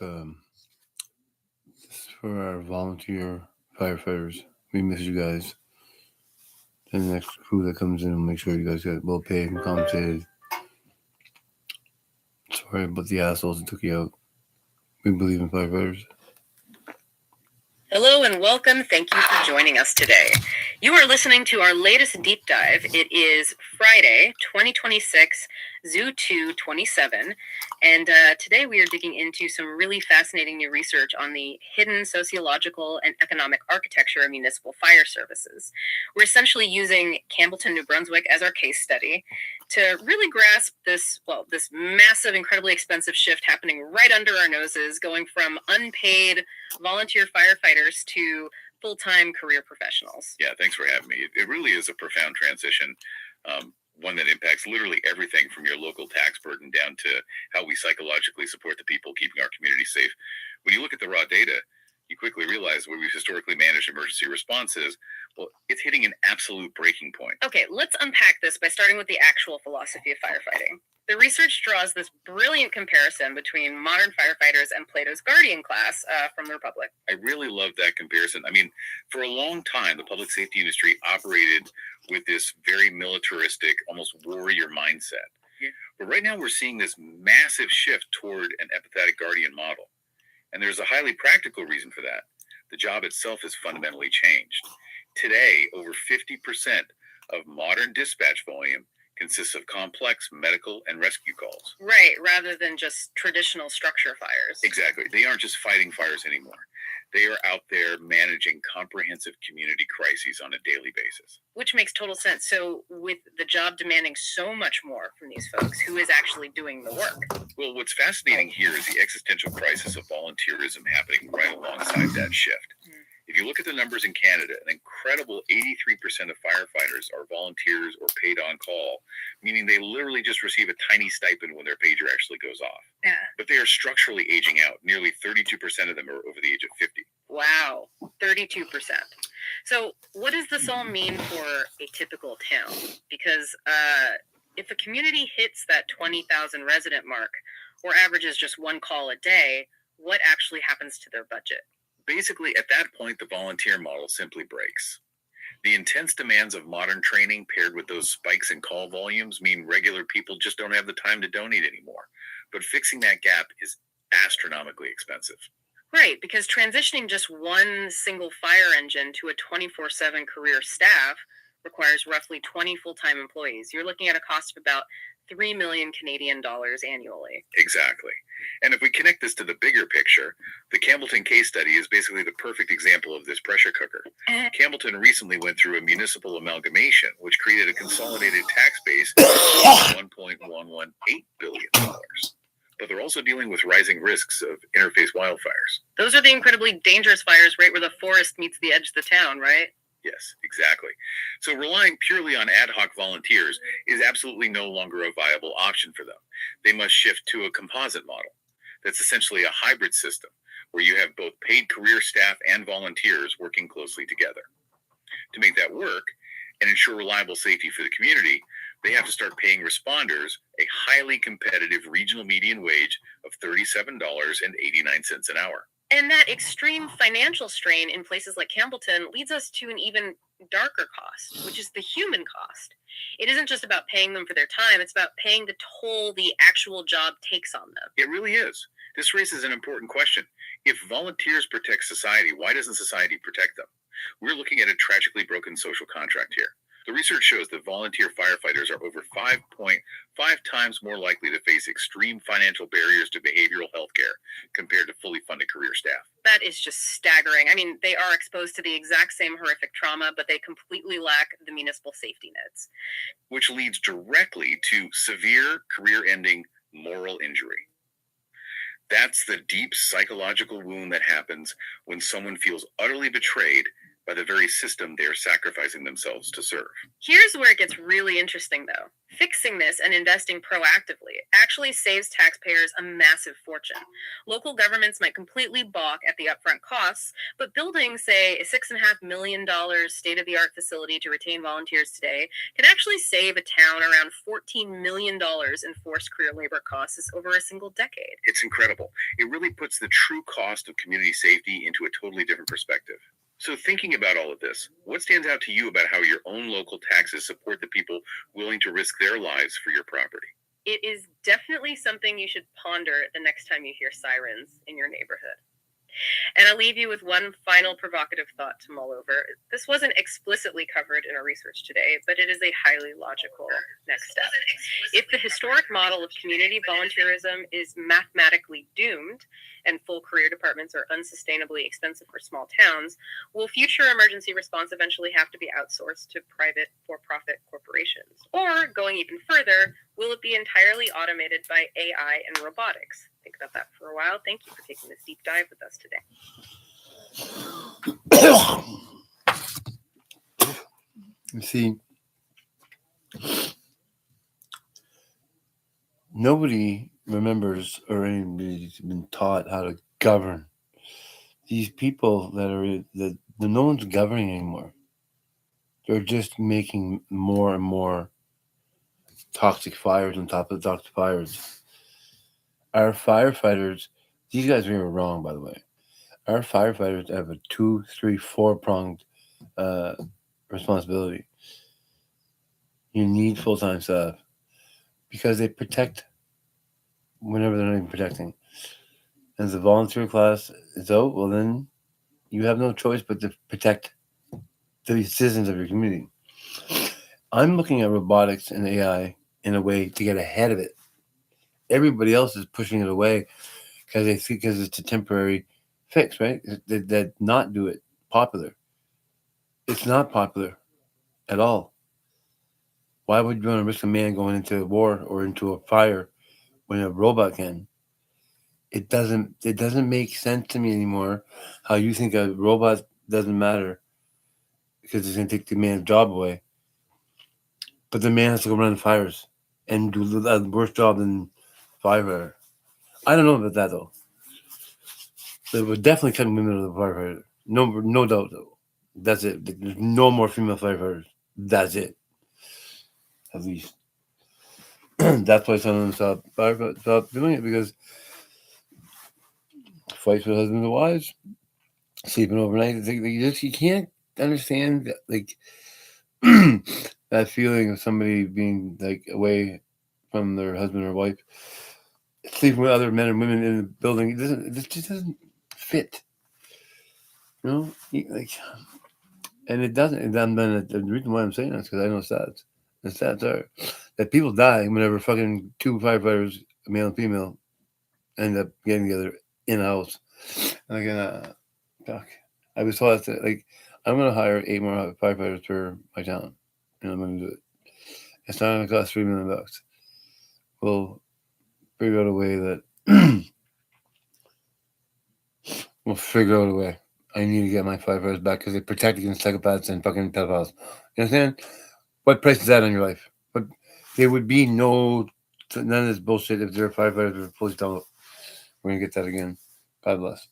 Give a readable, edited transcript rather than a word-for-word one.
this is for our volunteer firefighters. We miss you guys. And the next crew that comes in will make sure you guys get well paid and compensated. Sorry about the assholes that took you out. We believe in firefighters. Hello and welcome. Thank you for joining us today. You are listening to our latest deep dive. It is Friday, 2026, Zoo 227. And today we are digging into some really fascinating new research on the hidden sociological and economic architecture of municipal fire services. We're essentially using Campbellton, New Brunswick as our case study to really grasp this massive, incredibly expensive shift happening right under our noses, going from unpaid volunteer firefighters to full-time career professionals. Yeah, thanks for having me. It really is a profound transition, one that impacts literally everything from your local tax burden down to how we psychologically support the people keeping our community safe. When you look at the raw data, you quickly realize where we've historically managed emergency responses, well, it's hitting an absolute breaking point. Okay, let's unpack this by starting with the actual philosophy of firefighting. The research draws this brilliant comparison between modern firefighters and Plato's Guardian class from the Republic. I really love that comparison. I mean, for a long time, the public safety industry operated with this very militaristic, almost warrior mindset. Yeah. But right now we're seeing this massive shift toward an empathetic guardian model. And there's a highly practical reason for that. The job itself has fundamentally changed. Today, over 50% of modern dispatch volume consists of complex medical and rescue calls. Right, rather than just traditional structure fires. Exactly. They aren't just fighting fires anymore. They are out there managing comprehensive community crises on a daily basis. Which makes total sense. So with the job demanding so much more from these folks, who is actually doing the work? Well, what's fascinating here is the existential crisis of volunteerism happening right alongside that shift. If you look at the numbers in Canada, an incredible 83% of firefighters are volunteers or paid on call, meaning they literally just receive a tiny stipend when their pager actually goes off. Yeah. But they are structurally aging out. Nearly 32% of them are over the age of 50. Wow, 32%. So what does this all mean for a typical town? Because if a community hits that 20,000 resident mark or averages just one call a day, what actually happens to their budget? Basically, at that point, the volunteer model simply breaks. The intense demands of modern training paired with those spikes in call volumes mean regular people just don't have the time to donate anymore. But fixing that gap is astronomically expensive. Right, because transitioning just one single fire engine to a 24/7 career staff requires roughly 20 full-time employees. You're looking at a cost of about 3 million Canadian dollars annually. Exactly. And if we connect this to the bigger picture, the Campbellton case study is basically the perfect example of this pressure cooker. Campbellton recently went through a municipal amalgamation, which created a consolidated tax base of $1.118 billion. But they're also dealing with rising risks of interface wildfires. Those are the incredibly dangerous fires right where the forest meets the edge of the town, right? Yes, exactly. So relying purely on ad hoc volunteers is absolutely no longer a viable option for them. They must shift to a composite model. That's essentially a hybrid system where you have both paid career staff and volunteers working closely together. To make that work and ensure reliable safety for the community, they have to start paying responders a highly competitive regional median wage of $37.89 an hour. And that extreme financial strain in places like Campbellton leads us to an even darker cost, which is the human cost. It isn't just about paying them for their time, it's about paying the toll the actual job takes on them. It really is. This raises an important question. If volunteers protect society, why doesn't society protect them? We're looking at a tragically broken social contract here. The research shows that volunteer firefighters are over 5.5 times more likely to face extreme financial barriers to behavioral health care compared to fully funded career staff. That is just staggering. I mean, they are exposed to the exact same horrific trauma, but they completely lack the municipal safety nets. Which leads directly to severe career-ending moral injury. That's the deep psychological wound that happens when someone feels utterly betrayed by the very system they are sacrificing themselves to serve. Here's where it gets really interesting, though. Fixing this and investing proactively actually saves taxpayers a massive fortune. Local governments might completely balk at the upfront costs, but building, say, a $6.5 million state-of-the-art facility to retain volunteers today can actually save a town around $14 million in forced career labor costs over a single decade. It's incredible. It really puts the true cost of community safety into a totally different perspective. So thinking about all of this, what stands out to you about how your own local taxes support the people willing to risk their lives for your property? It is definitely something you should ponder the next time you hear sirens in your neighborhood. And I'll leave you with one final provocative thought to mull over. This wasn't explicitly covered in our research today, but it is a highly logical next step. If the historic model of community volunteerism is mathematically doomed and full career departments are unsustainably expensive for small towns, will future emergency response eventually have to be outsourced to private for-profit corporations? Or, going even further, will it be entirely automated by AI and robotics? Think about that for a while. Thank you for taking this deep dive with us today. You see, nobody remembers or anybody's been taught how to govern. These people that are no one's governing anymore. They're just making more and more toxic fires on top of toxic fires. Our firefighters, these guys were wrong, by the way. Our firefighters have a 2, 3, 4-pronged responsibility. You need full-time staff because they protect whenever they're not even protecting. As the volunteer class is out, well, then you have no choice but to protect the citizens of your community. I'm looking at robotics and AI in a way to get ahead of it. Everybody else is pushing it away because they think it's a temporary fix, right? That not do it popular. It's not popular at all. Why would you want to risk a man going into a war or into a fire when a robot can? It doesn't make sense to me anymore how you think a robot doesn't matter because it's going to take the man's job away. But the man has to go run fires and do a worse job than firefighter. I don't know about that, though. They would definitely cut women out of the firefighter. No doubt, though. That's it. There's no more female firefighters. That's it. At least. That's why some of them stop doing it, because fights with husbands and wives, sleeping overnight. You can't understand that, like, that feeling of somebody being like away from their husband or wife, sleeping with other men and women in the building. It just doesn't fit. You know, and it doesn't. And the reason why I'm saying that is because I know stats. The stats are that people die whenever fucking 2 firefighters, male and female, end up getting together in a house. And again, fuck. I was told that, like, I'm going to hire 8 more firefighters for my town, and I'm going to do it. It's not going to cost $3 million. We'll figure out a way that we'll figure out a way. I need to get my firefighters back because they protect against psychopaths and fucking pedophiles. You understand? What price is that on your life? But there would be none of this bullshit if there were firefighters or police. We're going to get that again. God bless.